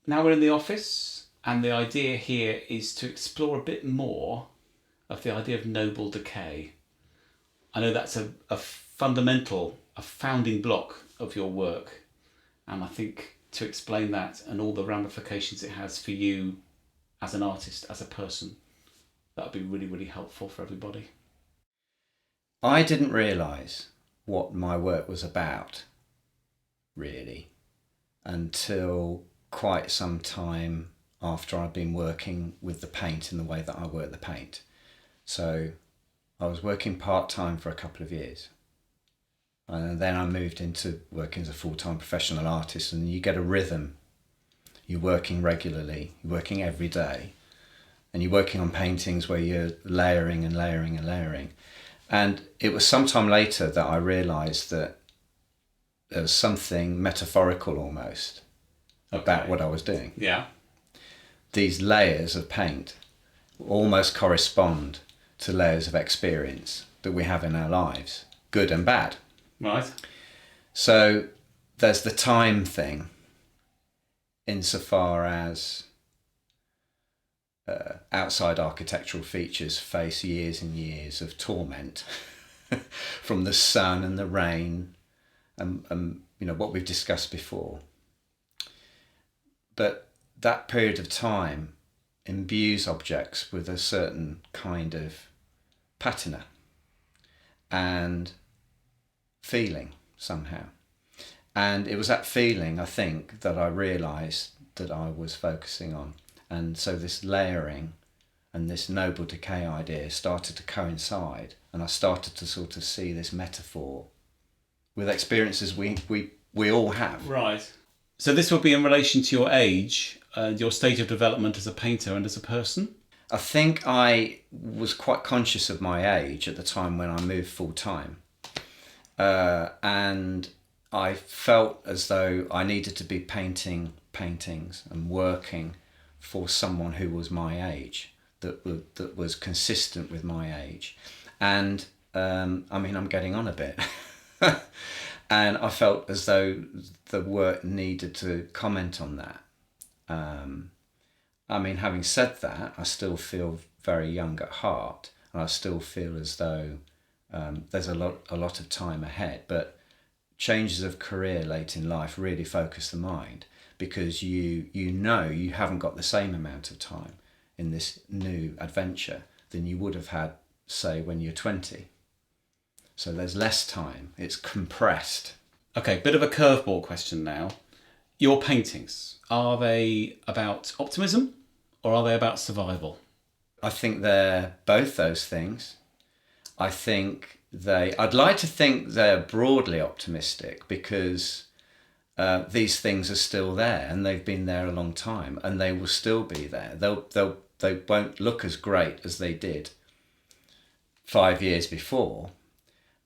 Now we're in the office, and the idea here is to explore a bit more of the idea of noble decay. I know that's a fundamental, a founding block of your work, and I think to explain that and all the ramifications it has for you as an artist, as a person, that would be really, really helpful for everybody. I didn't realise what my work was about, really, until quite some time after I'd been working with the paint in the way that I work the paint. So I was working part-time for a couple of years. And then I moved into working as a full-time professional artist, and you get a rhythm. You're working regularly, you're working every day, and you're working on paintings where you're layering and layering and layering. And it was sometime later that I realised that there was something metaphorical almost about what I was doing. Yeah. These layers of paint almost correspond to layers of experience that we have in our lives, good and bad. Right. So there's the time thing, insofar as outside architectural features face years and years of torment from the sun and the rain and you know what we've discussed before. But that period of time imbues objects with a certain kind of patina and feeling somehow. And it was that feeling, I think, that I realised that I was focusing on. And so this layering and this noble decay idea started to coincide, and I started to sort of see this metaphor with experiences we all have. Right. So this would be in relation to your age and your stage of development as a painter and as a person? I think I was quite conscious of my age at the time when I moved full time. And I felt as though I needed to be painting paintings and working for someone who was my age, that was consistent with my age. And I mean, I'm getting on a bit. And I felt as though the work needed to comment on that. I mean, having said that, I still feel very young at heart, and I still feel as though there's a lot of time ahead. But changes of career late in life really focus the mind, because you know you haven't got the same amount of time in this new adventure than you would have had, say, when you're 20. So there's less time. It's compressed. Okay, bit of a curveball question now. Your paintings, are they about optimism or are they about survival? I think they're both those things. I'd like to think they're broadly optimistic, because these things are still there, and they've been there a long time, and they will still be there. They won't look as great as they did 5 years before,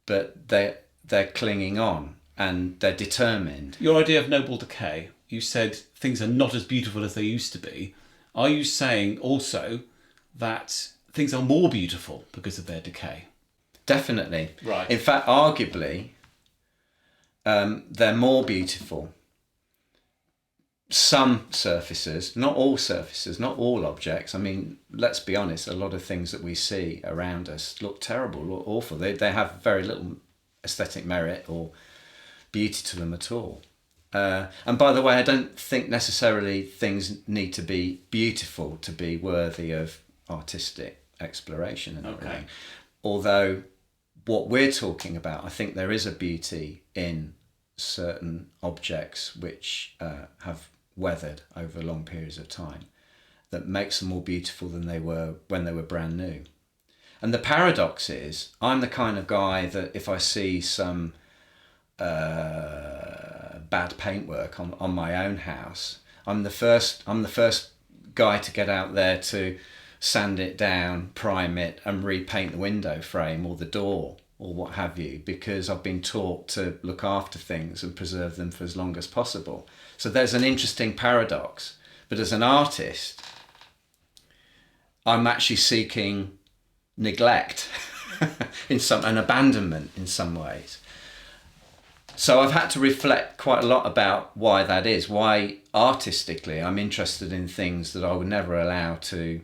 but they're clinging on and they're determined. Your idea of noble decay, you said things are not as beautiful as they used to be. Are you saying also that things are more beautiful because of their decay? Definitely. Right. In fact, arguably, they're more beautiful. Some surfaces, not all surfaces, not all objects. I mean, let's be honest, a lot of things that we see around us look terrible, look awful. They have very little aesthetic merit or beauty to them at all. And by the way, I don't think necessarily things need to be beautiful to be worthy of artistic exploration and everything. Although what we're talking about, I think there is a beauty in certain objects which have weathered over long periods of time that makes them more beautiful than they were when they were brand new. And the paradox is, I'm the kind of guy that if I see some bad paintwork on my own house, I'm the first guy to get out there to sand it down, prime it, and repaint the window frame or the door or what have you, because I've been taught to look after things and preserve them for as long as possible. So there's an interesting paradox. But as an artist, I'm actually seeking neglect and abandonment in some ways. So I've had to reflect quite a lot about why that is, why artistically I'm interested in things that I would never allow to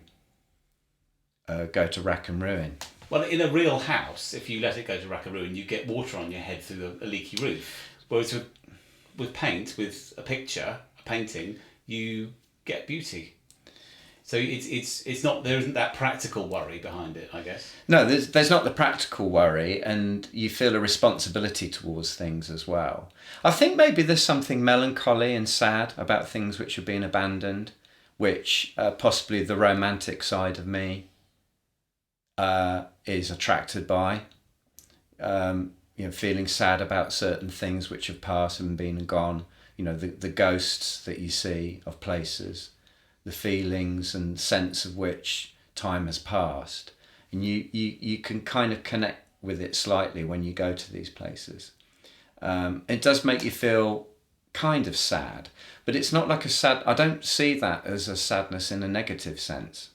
go to rack and ruin. Well, in a real house, if you let it go to rack and ruin, you get water on your head through a leaky roof. Whereas with paint, with a picture, a painting, you get beauty. So it's not, there isn't that practical worry behind it, I guess. No, there's not the practical worry, and you feel a responsibility towards things as well. I think maybe there's something melancholy and sad about things which have been abandoned, which possibly the romantic side of me is attracted by. Feeling sad about certain things which have passed and been and gone. The ghosts that you see of places, the feelings and sense of which time has passed, and you can kind of connect with it slightly when you go to these places. It does make you feel kind of sad, but it's not like I don't see that as a sadness in a negative sense.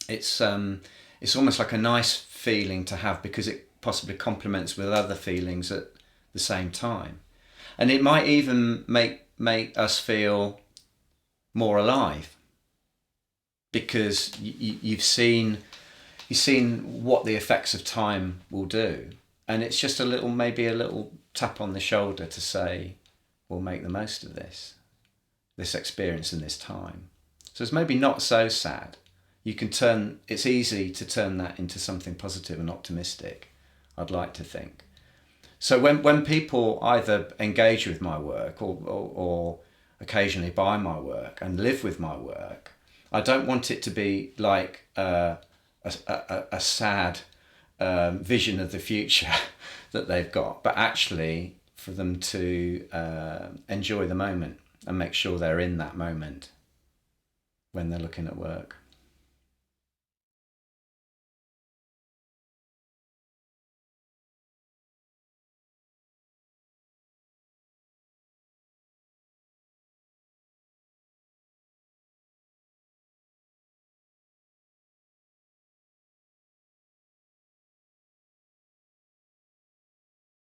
It's almost like a nice feeling to have, because it possibly complements with other feelings at the same time, and it might even make us feel more alive, because you've seen what the effects of time will do, and it's just maybe a little tap on the shoulder to say, we'll make the most of this experience in this time. So it's maybe not so sad. It's easy to turn that into something positive and optimistic, I'd like to think. So when people either engage with my work or occasionally buy my work and live with my work, I don't want it to be like a sad vision of the future that they've got, but actually for them to enjoy the moment and make sure they're in that moment when they're looking at work.